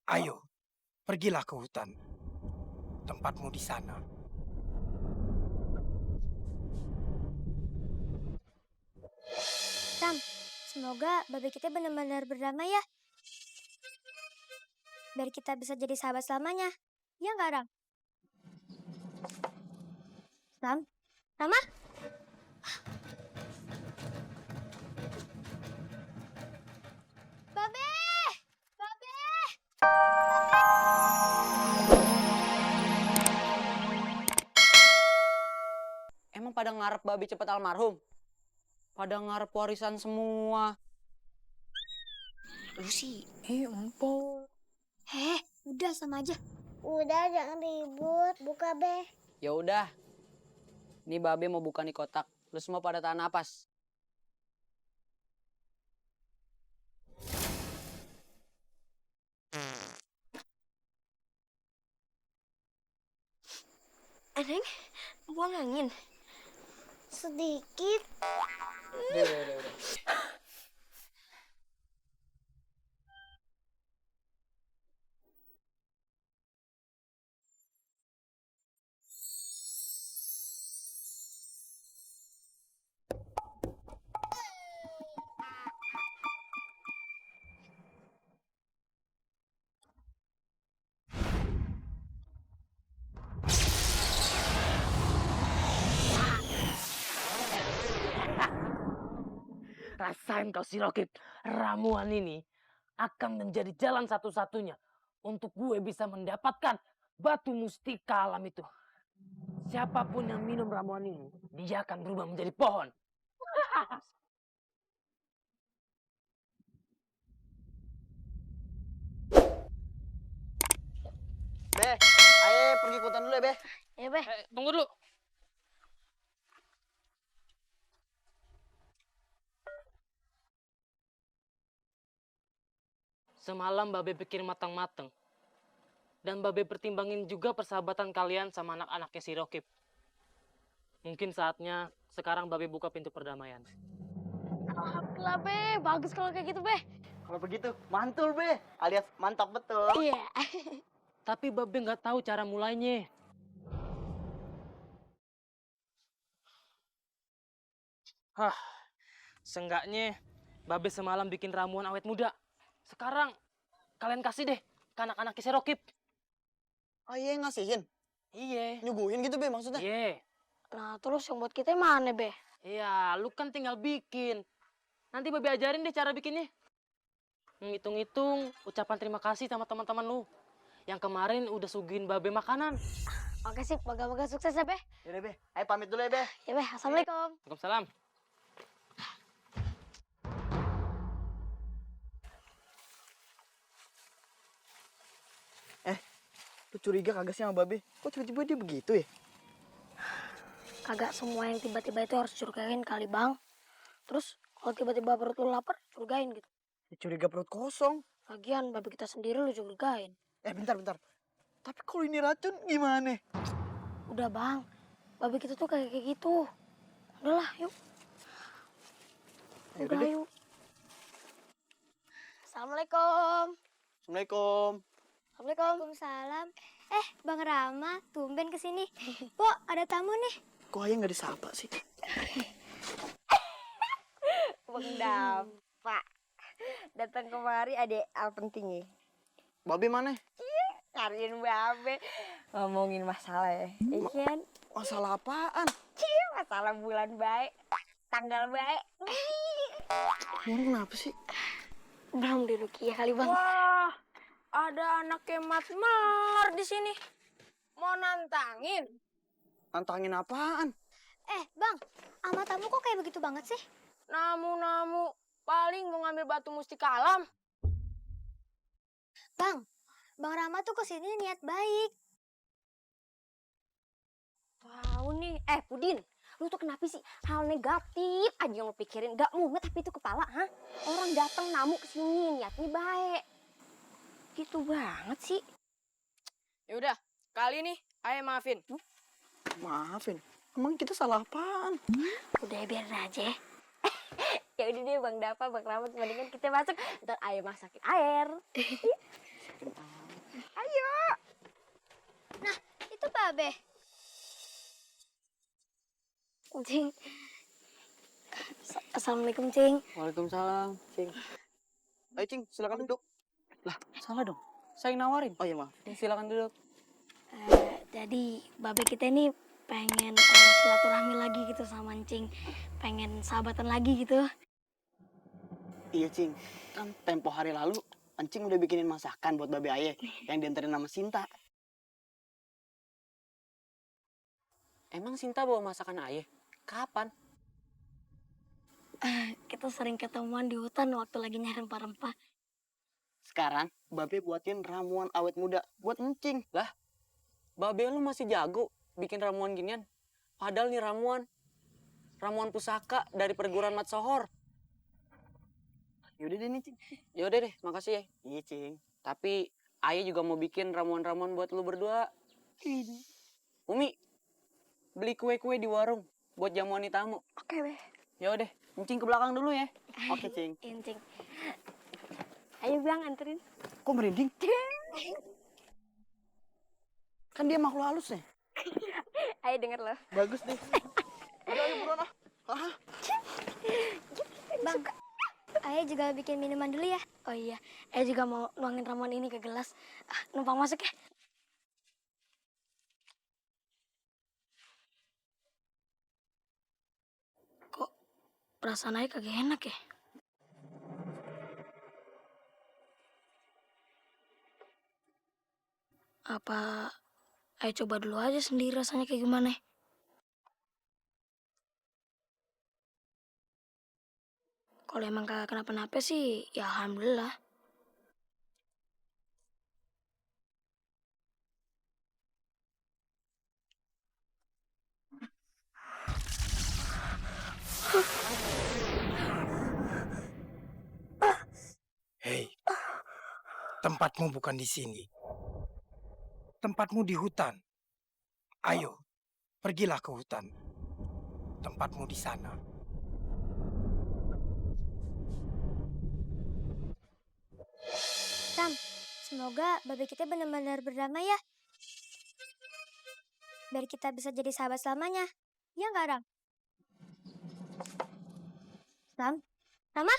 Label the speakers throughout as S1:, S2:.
S1: Ayo, pergilah ke hutan. Tempatmu di sana.
S2: Ram, semoga babi kita benar-benar berdamai ya. Biar kita bisa jadi sahabat selamanya. Ya nggak, Ram? Ram? Rama? Babe! Babe!
S3: Emang pada ngarep babi cepet almarhum? Pada ngarep warisan semua. Lu sih, empol.
S2: Udah sama aja.
S4: Udah jangan ribut, buka be.
S3: Ya udah. Ini babe mau buka nih kotak. Lu semua pada tahan napas.
S2: Eneng, buang angin.
S4: Sedikit.
S3: Udah.
S5: Rasain kau si Rokit, ramuan ini akan menjadi jalan satu-satunya untuk gue bisa mendapatkan batu mustika alam itu. Siapapun yang minum ramuan ini, dia akan berubah menjadi pohon.
S3: Be, ayo pergi ke hutan dulu ya, Be.
S2: Ya, Be.
S5: Tunggu dulu. Semalam Babe pikir matang-matang. Dan Babe pertimbangin juga persahabatan kalian sama anak-anaknya si Rokib. Mungkin saatnya sekarang Babe buka pintu perdamaian.
S2: Alhamdulillah, Be. Bagus kalau kayak gitu, Be.
S3: Kalau begitu, mantul, Be. Alias mantap betul.
S2: Iya.
S5: Tapi Babe nggak tahu cara mulainya. Seenggaknya Babe semalam bikin ramuan awet muda. Sekarang kalian kasih deh ke anak-anak si Rokib.
S3: Oh iya ngasihin?
S5: Iya.
S3: Nyuguhin gitu, Be, maksudnya?
S5: Iya.
S2: Nah, terus yang buat kita mana, Be?
S5: Iya, lu kan tinggal bikin. Nanti Babe ajarin deh cara bikinnya. Ngitung-ngitung ucapan terima kasih sama teman-teman lu. Yang kemarin udah suguhin Babe makanan.
S2: Oke, sip. Moga-moga sukses ya, Be.
S3: Yaudah, Be. Ayo pamit dulu ya, Be.
S2: Ya, Be. Assalamualaikum.
S5: Waalaikumsalam.
S3: Lu curiga kagak sih sama Babe? Kok tiba-tiba dia begitu ya?
S2: Kagak semua yang tiba-tiba itu harus curigain kali, Bang. Terus kalau tiba-tiba perut lu lapar, curigain gitu.
S3: Ya, curiga perut kosong.
S2: Lagian babi kita sendiri lu curigain.
S3: Bentar. Tapi kalau ini racun gimana?
S2: Udah, Bang. Babi kita tuh kayak gitu. Udahlah, yuk.
S3: Ya udah
S2: Udah,
S3: deh.
S2: yuk. Assalamualaikum.
S3: Assalamualaikum.
S2: Waalaikumsalam. Bang Rama, tumben kesini. Pok, ada tamu nih.
S3: Kok ayah nggak disapa sih?
S6: Bang Dapa datang kemari ada hal penting ya.
S3: Babe mana?
S6: Cariin Babe ngomongin masalah ya. Ikan
S3: Masalah apaan?
S6: masalah bulan baik, tanggal baik.
S3: Lu kenapa sih?
S2: Belum di Rukiah kali, Bang.
S6: Wah, ada anak kemat melar di sini. Mau nantangin?
S3: Nantangin apaan?
S2: Bang, sama tamu kok kayak begitu banget sih?
S6: Namu paling mau ngambil batu mustika alam.
S2: Bang, Bang Rama tuh kesini niat baik.
S6: Tahu nih, Pudin, lu tuh kenapa sih hal negatif aja yang lu pikirin? Gak mumet tapi itu kepala, ha? Orang datang namu kesini niatnya baik. Gitu banget sih. Ya udah, kali ini ayah maafin.
S3: Maafin. Emang kita salah apaan?
S2: Udah biarin aja.
S6: Ya udah deh Bang Dapa, Bang Rahmat, mendingan kita masuk. Ntar ayah masakin air.
S4: Itu Babe.
S2: Cing. Assalamualaikum, Cing.
S3: Waalaikumsalam, Cing.
S7: Ayo Cing, silakan duduk.
S3: Lah, salah dong. Saya yang nawarin.
S7: Oh iya maaf.
S3: Silakan duduk.
S2: Jadi Babe kita ini pengen silaturahmi lagi gitu sama Cing. Pengen sahabatan lagi gitu.
S7: Iya Cing, kan tempo hari lalu Encing udah bikinin masakan buat Babe Aye yang dianterin sama Sinta.
S3: Emang Sinta bawa masakan ayah? Kapan?
S2: Kita sering ketemuan di hutan waktu lagi nyari rempah-rempah.
S7: Sekarang Babe buatin ramuan awet muda buat Encing.
S3: Babe lu masih jago bikin ramuan ginian. Padahal nih ramuan pusaka dari perguruan Mat Sohor.
S7: Yaudah deh nih Cing.
S3: Yaudah deh, makasih ya.
S7: Iya Cing.
S3: Tapi ayah juga mau bikin ramuan-ramuan buat lu berdua. Umi, beli kue-kue di warung buat jamuan tamu.
S2: Oke, Be.
S3: Yaudah, Encing ke belakang dulu ya.
S7: Oke Cing.
S2: Cing. Ayo Bang, anterin.
S7: Kok merinding? Kan dia makhluk halus nih.
S6: Ayo denger loh.
S7: Bagus deh. Ayo buruan ah. Hah?
S2: Bang, Ayah juga bikin minuman dulu ya. Oh iya, Ayah juga mau nuangin ramuan ini ke gelas. Numpang masuk ya. Kok perasaan Ayah kagak enak ya? Apa Ayah coba dulu aja sendiri rasanya kayak gimana? Kalau emang kagak kenapa-napa sih, ya alhamdulillah.
S1: Hei, tempatmu bukan di sini. Tempatmu di hutan. Ayo, pergilah ke hutan. Tempatmu di sana.
S4: Sam, semoga babe kita benar-benar berdamai ya. Biar kita bisa jadi sahabat selamanya. Iya nggak, Ram? Ram? Rama?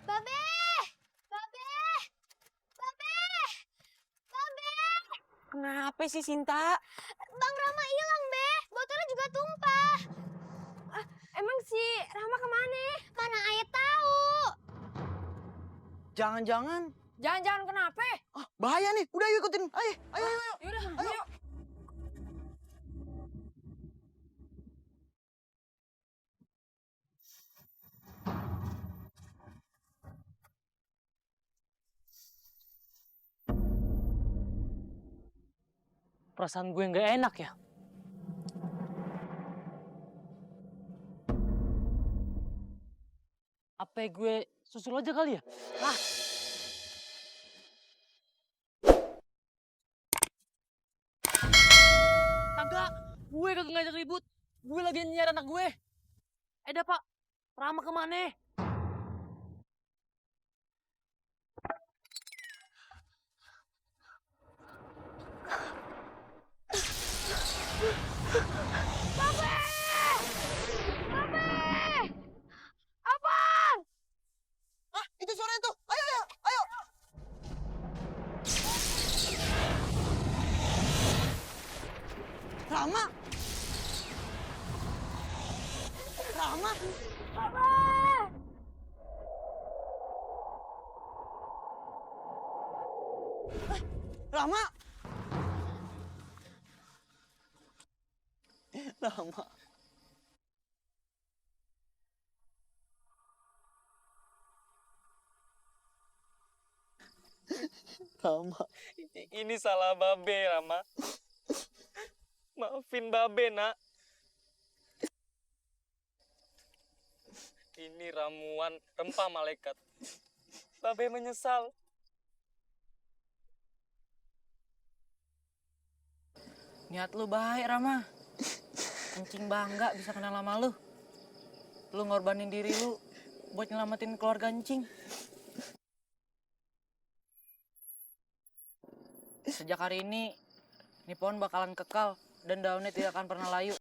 S4: Babe! Babe! Babe! Babe!
S3: Kenapa sih Sinta?
S4: Bang Rama hilang, Be. Botolnya juga tumpah.
S6: Emang si Rama kemana?
S4: Mana ayah tahu.
S7: Jangan-jangan.
S6: Jangan-jangan kenapa?
S7: Bahaya nih. Udah yuk ikutin. Ayo, ayo, ayo.
S6: Yaudah,
S7: Ayo.
S6: ayo.
S5: Perasaan gue nggak enak ya. Apa gue susul aja kali ya? Kagak, gue kagak ngajak ribut. Gue lagi nyari anak gue. Dah Pak, Rama kemana?
S7: Ah, itu suara itu. Ayo, ayo, ayo. Rama. Rama. Rama. Rama. Rama.
S8: Ini salah Babe, Rama. Maafin Babe, nak. Ini ramuan rempah malaikat. Babe menyesal.
S3: Niat lu baik, Rama. Encing bangga bisa kenal sama lu. Lu ngorbanin diri lu buat nyelamatin keluarga Encing. Sejak hari ini pohon bakalan kekal dan daunnya tidak akan pernah layu.